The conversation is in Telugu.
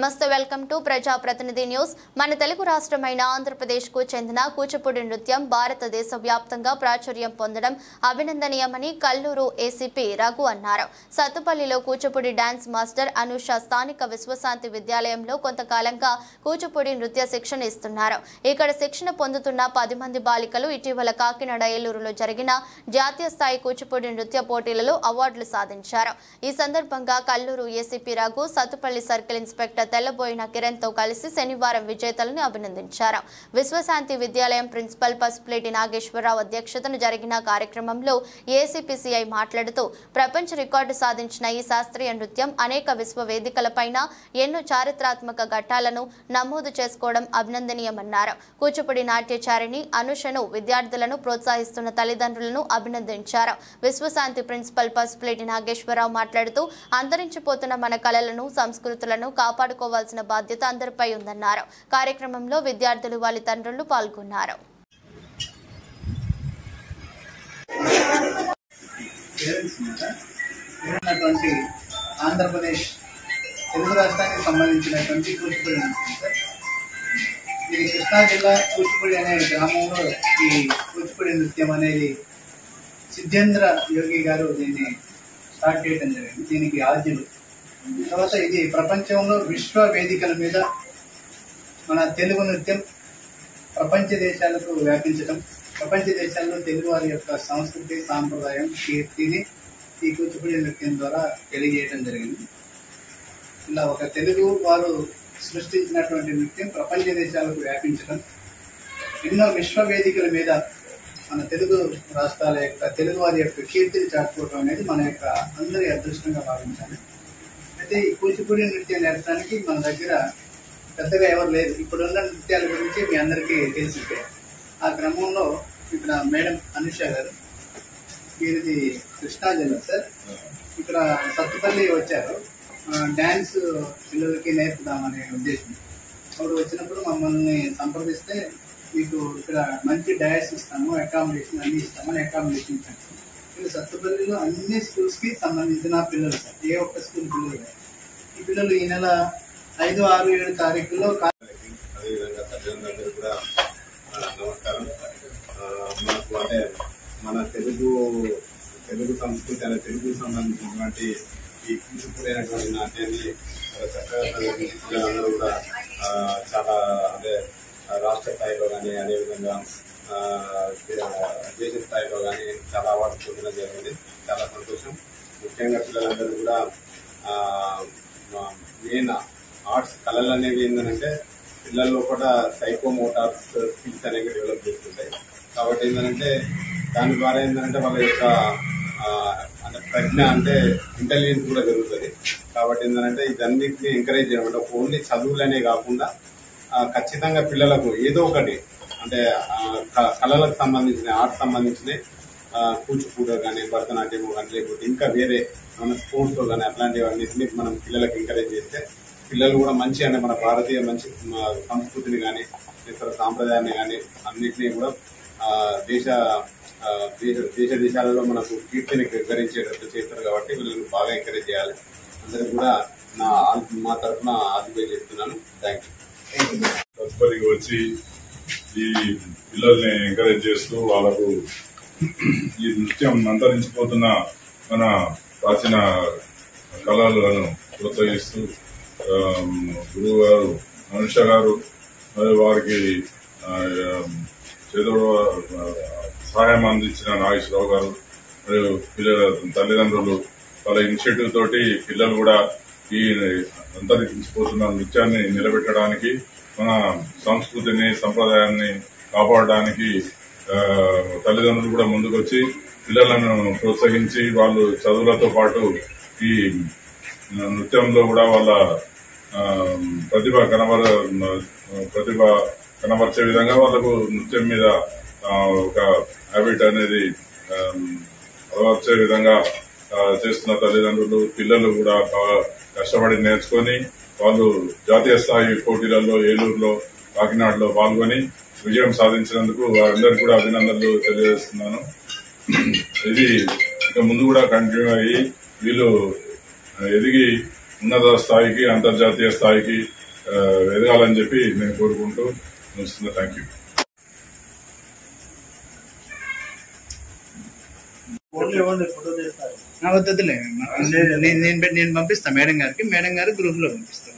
నమస్తే వెల్కమ్ టు ప్రజాప్రతినిధి న్యూస్. మన తెలుగు రాష్ట్రమైన ఆంధ్రప్రదేశ్ కు చెందిన కూచిపూడి నృత్యం భారతదేశ వ్యాప్తంగా ప్రాచుర్యం పొందడం అభినందనీయమని కల్లూరు ఏసీపీ రఘు అన్నారు. సత్తుపల్లిలో కూచిపూడి డాన్స్ మాస్టర్ అనుష స్థానిక విశ్వశాంతి విద్యాలయంలో కొంతకాలంగా కూచిపూడి నృత్య శిక్షణ ఇస్తున్నారు. ఇక్కడ శిక్షణ పొందుతున్న 10 మంది బాలికలు ఇటీవల కాకినాడ ఏలూరులో జరిగిన జాతీయ స్థాయి కూచిపూడి నృత్య పోటీలలో అవార్డులు సాధించారు. ఈ సందర్భంగా Kalluru ACP Raghu Sathupalli circle inspector Tellaboina Kiran తో కలిసి శనివారం విజేతలను అభినందించారు. విశ్వశాంతి విద్యాలయం ప్రిన్సిపల్ పసుపులేటి నాగేశ్వరరావు అధ్యక్షతన జరిగిన కార్యక్రమంలో ఏసీపీసీఐ మాట్లాడుతూ ప్రపంచ రికార్డు సాధించిన ఈ శాస్త్రీయ నృత్యం అనేక విశ్వ వేదికలపైన ఎన్నో చారిత్రాత్మక ఘట్టాలను నమోదు చేసుకోవడం అభినందనీయమన్నారు. కూచిపూడి నాట్యచారిణి అనుషను విద్యార్థులను ప్రోత్సహిస్తున్న తల్లిదండ్రులను అభినందించారు. విశ్వశాంతి ప్రిన్సిపల్ పసుపులేటి నాగేశ్వరరావు మాట్లాడుతూ అంతరించిపోతున్న మన కళలను సంస్కృతులను కాపాడుకోవాల్సిన బాధ్యత అందరిపై ఉందన్నారు. కార్యక్రమంలో విద్యార్థులు వాళ్ళ తండ్రులు పాల్గొన్నారు. ఆంధ్రప్రదేశ్ తెలుగు రాష్ట్రానికి సంబంధించినటువంటి కూచిపూడి ఇది కృష్ణా జిల్లా కూచిపూడి అనే గ్రామంలో ఈ కూచిపూడి నృత్యం అనేది సిద్ధేంద్ర యోగి గారు దీన్ని స్టార్ట్ చేయడం జరిగింది. దీనికి ఆద్యులు. తర్వాత ఇది ప్రపంచంలో విశ్వ వేదికల మీద మన తెలుగు నృత్యం ప్రపంచ దేశాలకు వ్యాపించడం, ప్రపంచ దేశాల్లో తెలుగు వారి యొక్క సంస్కృతి సాంప్రదాయం కీర్తిని ఈ కూచిపూడి నృత్యం ద్వారా తెలియజేయడం జరిగింది. ఇలా ఒక తెలుగు వారు సృష్టించినటువంటి నృత్యం ప్రపంచ దేశాలకు వ్యాపించడం, ఎన్నో విశ్వ వేదికల మీద మన తెలుగు రాష్ట్రాల యొక్క తెలుగు వారి యొక్క కీర్తిని చాటుకోవడం అనేది మన యొక్క అందరి అదృష్టంగా భావించాలి. అయితే ఈ కూచిపూడి నృత్యం నేర్పడానికి మన దగ్గర పెద్దగా ఎవరు లేదు. ఇప్పుడున్న నృత్యాల గురించి మీ అందరికీ తెలిసిందే. ఆ క్రమంలో ఇక్కడ మేడం అనుష గారు, వీరిది కృష్ణా జిల్లా సార్, ఇక్కడ సత్తుపల్లి వచ్చారు. డ్యాన్స్ పిల్లలకి నేర్పుదామనే ఉద్దేశం. అప్పుడు వచ్చినప్పుడు మమ్మల్ని సంప్రదిస్తే మీకు ఇక్కడ మంచి డయాస్ ఇస్తాము, అకామిడేషన్ అన్ని ఇస్తామని అకామిడేషన్ ఇచ్చాము. ఇది సత్తుపల్లిలో అన్ని స్కూల్స్ కి సంబంధించిన పిల్లలు సార్, ఏ ఒక్క స్కూల్ పిల్లలు. ఈ పిల్లలు ఈ నెల 5, 6, 7 తారీఖుల్లో అదేవిధంగా తల్లిదండ్రులందరూ కూడా నమస్కారం. మనకు అంటే మన తెలుగు సంస్కృతి అనే తెలుగుకు సంబంధించినటువంటి ఈ కూచిపూడి అయినటువంటి నాట్యాన్ని చక్కగా పిల్లలందరూ కూడా చాలా అంటే రాష్ట్ర స్థాయిలో కానీ అదేవిధంగా దేశ స్థాయిలో కానీ చాలా అవార్డు పొందడం జరిగింది. చాలా సంతోషం. ముఖ్యంగా పిల్లలందరూ కూడా మెయిన్ ఆర్ట్స్ కళలు అనేవి ఏంటంటే పిల్లల్లో కూడా సైకోమోటార్ స్కిల్స్ అనేవి డెవలప్ చేస్తుంటాయి. కాబట్టి ఏంటంటే దాని ద్వారా ఏంటంటే వాళ్ళ యొక్క అంటే ప్రజ్ఞ అంటే ఇంటెలిజెన్స్ కూడా జరుగుతుంది. కాబట్టి ఏంటంటే ఇదన్నిటిని ఎంకరేజ్ చేయడం ఓన్లీ చదువులనే కాకుండా ఖచ్చితంగా పిల్లలకు ఏదో ఒకటి అంటే కళలకు సంబంధించిన ఆర్ట్ సంబంధించిన కూచిపూడి కానీ భరతనాట్యం కానీ లేకపోతే ఇంకా వేరే మన స్పోర్ట్స్ కానీ అట్లాంటివన్నింటినీ మనం పిల్లలకు ఎంకరేజ్ చేస్తే పిల్లలు కూడా మంచి అంటే మన భారతీయ మంచి సంస్కృతిని కానీ ఇతర సాంప్రదాయాన్ని కానీ అన్నింటినీ కూడా దేశాలలో మనకు కీర్తిని గరించేటట్టు చేస్తారు. కాబట్టి వీళ్ళని బాగా ఎంకరేజ్ చేయాలి. అందరికి కూడా మా తరఫున ఆశీర్వాదం చేస్తున్నాను. Thank you. తదుపరికి వచ్చి ఈ పిల్లల్ని ఎంకరేజ్ చేస్తూ వాళ్ళకు ఈ నృత్యం అంతరించిపోతున్న మన ప్రాచీన కళలను ప్రోత్సహిస్తూ గురువు గారు అనుష గారు మరియు వారికి చేదోడు సహాయం అందించిన నాగేశ్వరరావు గారు మరియు పిల్లల తల్లిదండ్రులు వాళ్ళ ఇనిషియేటివ్ తోటి పిల్లలు కూడా ఈ అంతరించిపోతున్న నృత్యాన్ని నిలబెట్టడానికి మన సంస్కృతిని సంప్రదాయాన్ని కాపాడడానికి తల్లిదండ్రులు కూడా ముందుకొచ్చి పిల్లలను ప్రోత్సహించి వాళ్ళు చదువులతో పాటు ఈ నృత్యంలో కూడా వాళ్ళ ప్రతిభ కనబర్చే విధంగా వాళ్ళకు నృత్యం మీద ఒక హ్యాబిట్ అనేది అలవర్చే విధంగా చేస్తున్న తల్లిదండ్రులు పిల్లలు కూడా కష్టపడి నేర్చుకొని వాళ్ళు జాతీయ స్థాయి పోటీలలో ఏలూరులో కాకినాడలో పాల్గొని విజయం సాధించినందుకు వారందరికీ కూడా అభినందనలు తెలియజేస్తున్నాను. ఇది ఇక ముందు కూడా కంటిన్యూ అయ్యి వీళ్ళు ఎదిగి ఉన్నత స్థాయికి అంతర్జాతీయ స్థాయికి ఎదగాలని చెప్పి నేను కోరుకుంటూ ముగిస్తున్నా. Thank you. వద్దులే, నేను పంపిస్తాను మేడం గారికి, మేడం గారు గ్రూప్ లో పంపిస్తాను.